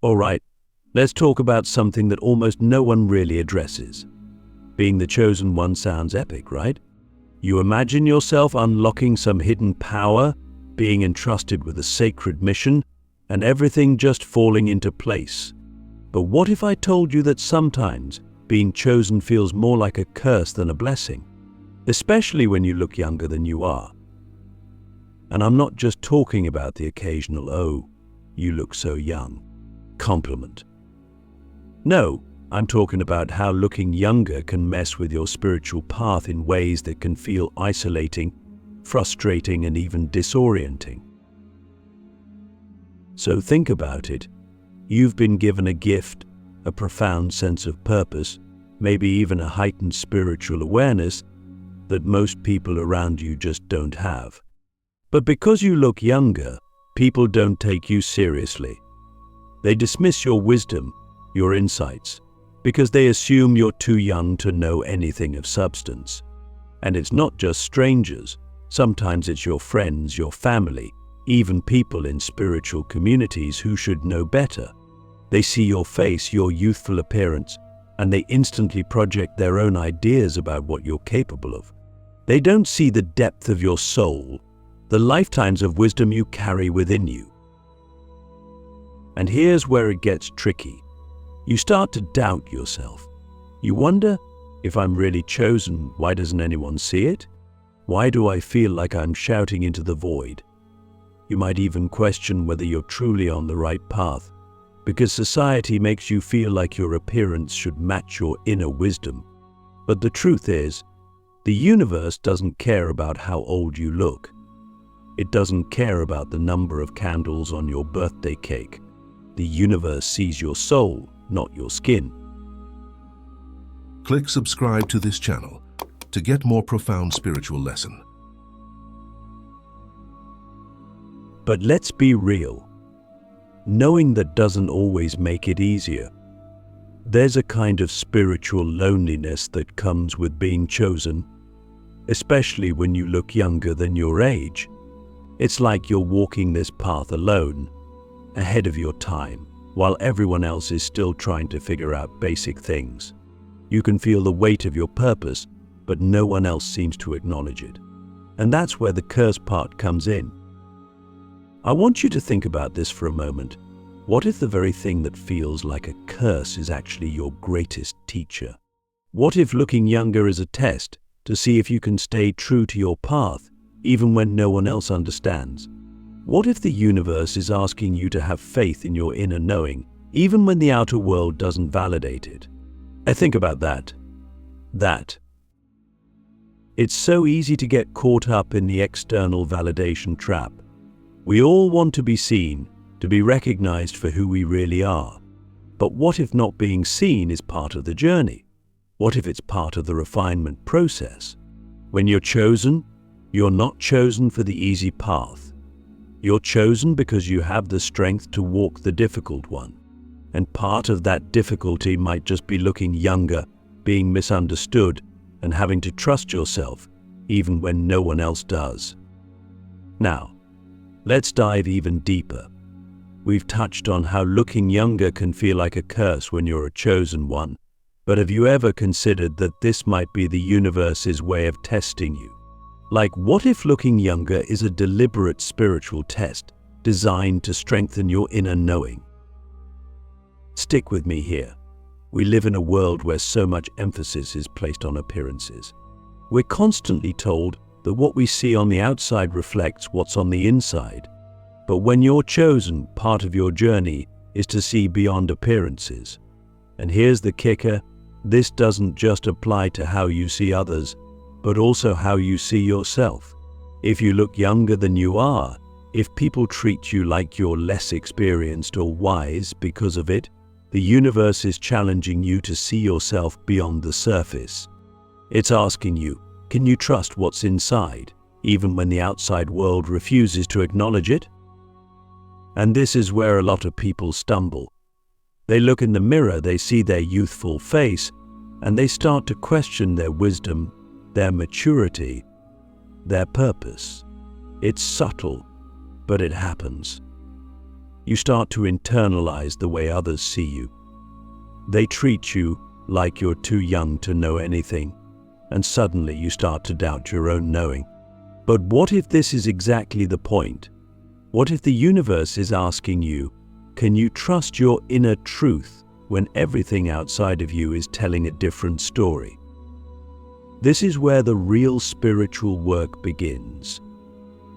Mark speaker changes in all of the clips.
Speaker 1: All right, let's talk about something that almost no one really addresses. Being the chosen one sounds epic, right? You imagine yourself unlocking some hidden power, being entrusted with a sacred mission, and everything just falling into place. But what if I told you that sometimes being chosen feels more like a curse than a blessing, especially when you look younger than you are? And I'm not just talking about the occasional, "Oh, you look so young" compliment. No, I'm talking about how looking younger can mess with your spiritual path in ways that can feel isolating, frustrating, and even disorienting. So think about it. You've been given a gift, a profound sense of purpose, maybe even a heightened spiritual awareness that most people around you just don't have. But because you look younger, people don't take you seriously. They dismiss your wisdom, your insights, because they assume you're too young to know anything of substance. And it's not just strangers. Sometimes it's your friends, your family, even people in spiritual communities who should know better. They see your face, your youthful appearance, and they instantly project their own ideas about what you're capable of. They don't see the depth of your soul, the lifetimes of wisdom you carry within you. And here's where it gets tricky. You start to doubt yourself. You wonder, if I'm really chosen, why doesn't anyone see it? Why do I feel like I'm shouting into the void? You might even question whether you're truly on the right path, because society makes you feel like your appearance should match your inner wisdom. But the truth is, the universe doesn't care about how old you look. It doesn't care about the number of candles on your birthday cake. The universe sees your soul, not your skin.
Speaker 2: Click subscribe to this channel to get more profound spiritual lesson.
Speaker 1: But let's be real. Knowing that doesn't always make it easier. There's a kind of spiritual loneliness that comes with being chosen, especially when you look younger than your age. It's like you're walking this path alone, ahead of your time, while everyone else is still trying to figure out basic things. You can feel the weight of your purpose, but no one else seems to acknowledge it. And that's where the curse part comes in. I want you to think about this for a moment. What if the very thing that feels like a curse is actually your greatest teacher? What if looking younger is a test to see if you can stay true to your path, even when no one else understands? What if the universe is asking you to have faith in your inner knowing, even when the outer world doesn't validate it? I think about that. It's so easy to get caught up in the external validation trap. We all want to be seen, to be recognized for who we really are. But what if not being seen is part of the journey? What if it's part of the refinement process? When you're chosen, you're not chosen for the easy path. You're chosen because you have the strength to walk the difficult one. And part of that difficulty might just be looking younger, being misunderstood, and having to trust yourself, even when no one else does. Now, let's dive even deeper. We've touched on how looking younger can feel like a curse when you're a chosen one, but have you ever considered that this might be the universe's way of testing you? Like, what if looking younger is a deliberate spiritual test designed to strengthen your inner knowing? Stick with me here. We live in a world where so much emphasis is placed on appearances. We're constantly told that what we see on the outside reflects what's on the inside. But when you're chosen, part of your journey is to see beyond appearances. And here's the kicker: this doesn't just apply to how you see others, but also how you see yourself. If you look younger than you are, if people treat you like you're less experienced or wise because of it, the universe is challenging you to see yourself beyond the surface. It's asking you, can you trust what's inside, even when the outside world refuses to acknowledge it? And this is where a lot of people stumble. They look in the mirror, they see their youthful face, and they start to question their wisdom, their maturity, their purpose. It's subtle, but it happens. You start to internalize the way others see you. They treat you like you're too young to know anything, and suddenly you start to doubt your own knowing. But what if this is exactly the point? What if the universe is asking you, can you trust your inner truth when everything outside of you is telling a different story? This is where the real spiritual work begins.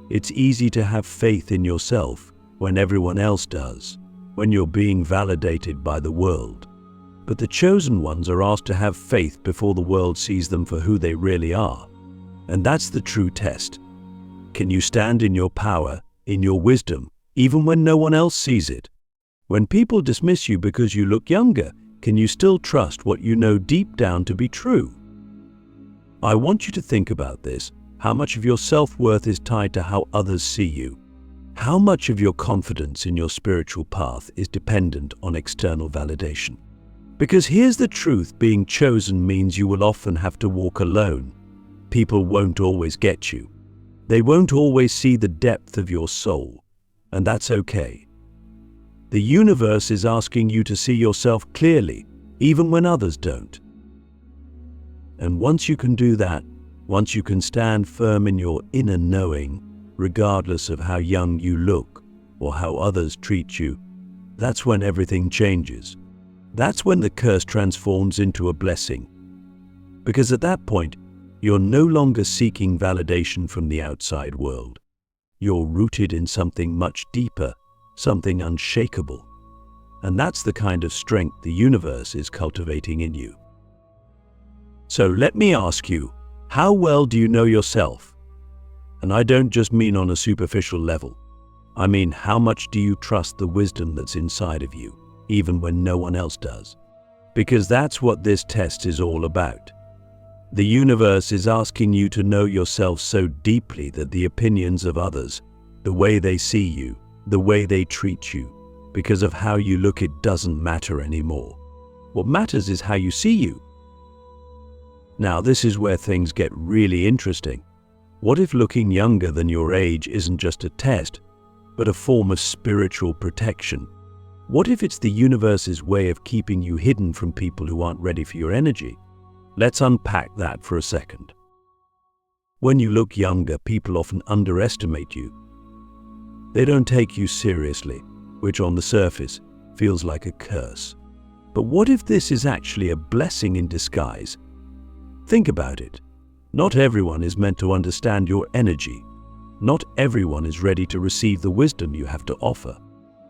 Speaker 1: It's easy to have faith in yourself when everyone else does, when you're being validated by the world. But the chosen ones are asked to have faith before the world sees them for who they really are. And that's the true test. Can you stand in your power, in your wisdom, even when no one else sees it? When people dismiss you because you look younger, can you still trust what you know deep down to be true? I want you to think about this. How much of your self-worth is tied to how others see you? How much of your confidence in your spiritual path is dependent on external validation? Because here's the truth, being chosen means you will often have to walk alone. People won't always get you. They won't always see the depth of your soul, and that's okay. The universe is asking you to see yourself clearly, even when others don't. And once you can do that, once you can stand firm in your inner knowing, regardless of how young you look or how others treat you, that's when everything changes. That's when the curse transforms into a blessing. Because at that point, you're no longer seeking validation from the outside world. You're rooted in something much deeper, something unshakable. And that's the kind of strength the universe is cultivating in you. So let me ask you, how well do you know yourself? And I don't just mean on a superficial level. I mean, how much do you trust the wisdom that's inside of you, even when no one else does? Because that's what this test is all about. The universe is asking you to know yourself so deeply that the opinions of others, the way they see you, the way they treat you, because of how you look, it doesn't matter anymore. What matters is how you see you. Now, this is where things get really interesting. What if looking younger than your age isn't just a test, but a form of spiritual protection? What if it's the universe's way of keeping you hidden from people who aren't ready for your energy? Let's unpack that for a second. When you look younger, people often underestimate you. They don't take you seriously, which on the surface feels like a curse. But what if this is actually a blessing in disguise? Think about it. Not everyone is meant to understand your energy. Not everyone is ready to receive the wisdom you have to offer.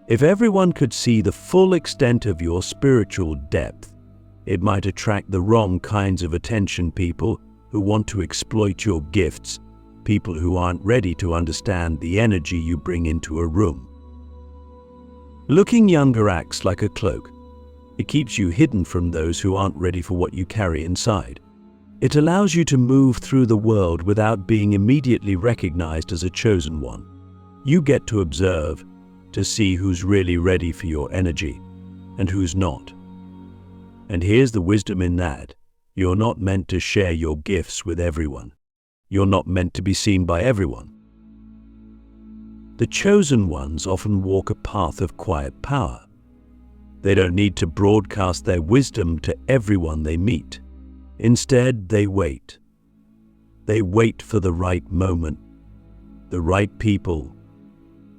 Speaker 1: If everyone could see the full extent of your spiritual depth, it might attract the wrong kinds of attention, people who want to exploit your gifts, people who aren't ready to understand the energy you bring into a room. Looking younger acts like a cloak. It keeps you hidden from those who aren't ready for what you carry inside. It allows you to move through the world without being immediately recognized as a chosen one. You get to observe, to see who's really ready for your energy and who's not. And here's the wisdom in that. You're not meant to share your gifts with everyone. You're not meant to be seen by everyone. The chosen ones often walk a path of quiet power. They don't need to broadcast their wisdom to everyone they meet. Instead, they wait. They wait for the right moment, the right people,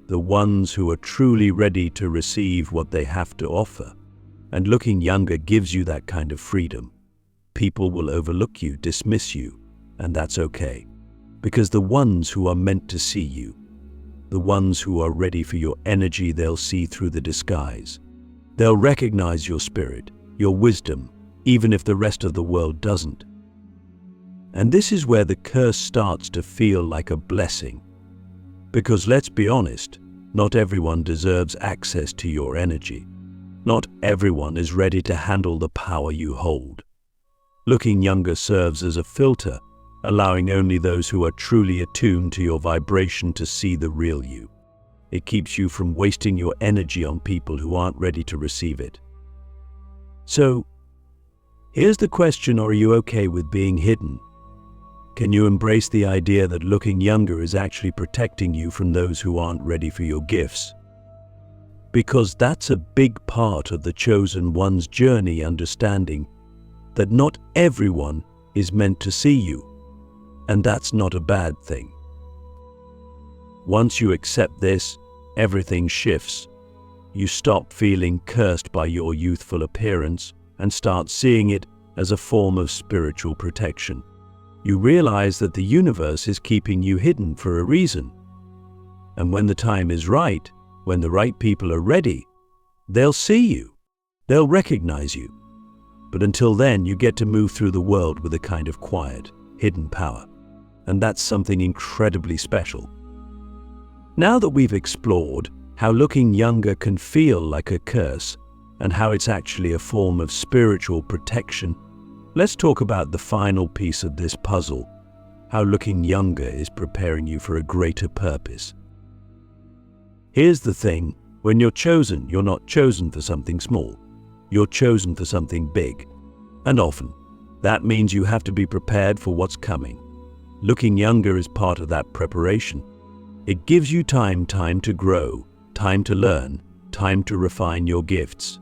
Speaker 1: the ones who are truly ready to receive what they have to offer. And looking younger gives you that kind of freedom. People will overlook you, dismiss you, and that's okay. Because the ones who are meant to see you, the ones who are ready for your energy, they'll see through the disguise. They'll recognize your spirit, your wisdom, even if the rest of the world doesn't. And this is where the curse starts to feel like a blessing. Because let's be honest, not everyone deserves access to your energy. Not everyone is ready to handle the power you hold. Looking younger serves as a filter, allowing only those who are truly attuned to your vibration to see the real you. It keeps you from wasting your energy on people who aren't ready to receive it. So, here's the question, are you okay with being hidden? Can you embrace the idea that looking younger is actually protecting you from those who aren't ready for your gifts? Because that's a big part of the chosen one's journey, understanding that not everyone is meant to see you, and that's not a bad thing. Once you accept this, everything shifts. You stop feeling cursed by your youthful appearance and start seeing it as a form of spiritual protection. You realize that the universe is keeping you hidden for a reason. And when the time is right, when the right people are ready, they'll see you. They'll recognize you. But until then, you get to move through the world with a kind of quiet, hidden power. And that's something incredibly special. Now that we've explored how looking younger can feel like a curse and how it's actually a form of spiritual protection, let's talk about the final piece of this puzzle, how looking younger is preparing you for a greater purpose. Here's the thing, when you're chosen, you're not chosen for something small. You're chosen for something big. And often, that means you have to be prepared for what's coming. Looking younger is part of that preparation. It gives you time to grow, time to learn, time to refine your gifts.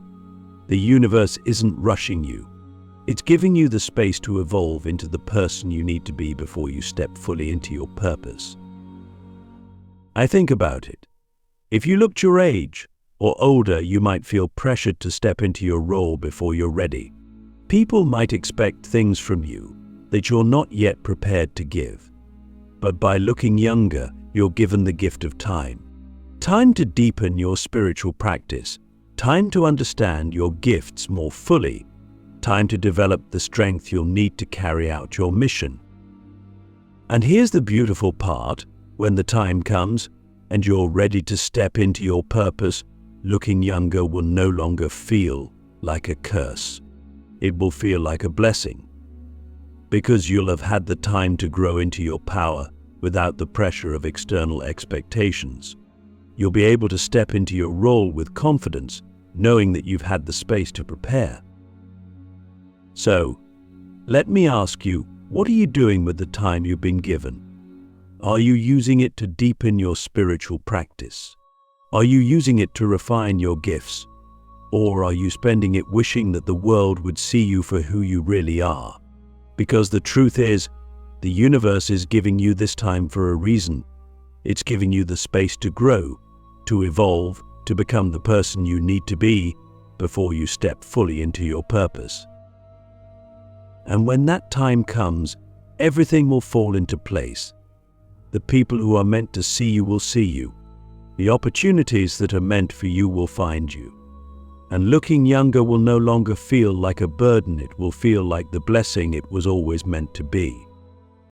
Speaker 1: The universe isn't rushing you. It's giving you the space to evolve into the person you need to be before you step fully into your purpose. I think about it. If you looked your age or older, you might feel pressured to step into your role before you're ready. People might expect things from you that you're not yet prepared to give. But by looking younger, you're given the gift of time. Time to deepen your spiritual practice. Time to understand your gifts more fully. Time to develop the strength you'll need to carry out your mission. And here's the beautiful part. When the time comes and you're ready to step into your purpose, looking younger will no longer feel like a curse. It will feel like a blessing. Because you'll have had the time to grow into your power without the pressure of external expectations. You'll be able to step into your role with confidence, knowing that you've had the space to prepare. So, let me ask you, what are you doing with the time you've been given? Are you using it to deepen your spiritual practice? Are you using it to refine your gifts? Or are you spending it wishing that the world would see you for who you really are? Because the truth is, the universe is giving you this time for a reason. It's giving you the space to grow, to evolve, to become the person you need to be before you step fully into your purpose. And when that time comes, everything will fall into place. The people who are meant to see you will see you. The opportunities that are meant for you will find you. And looking younger will no longer feel like a burden. It will feel like the blessing it was always meant to be.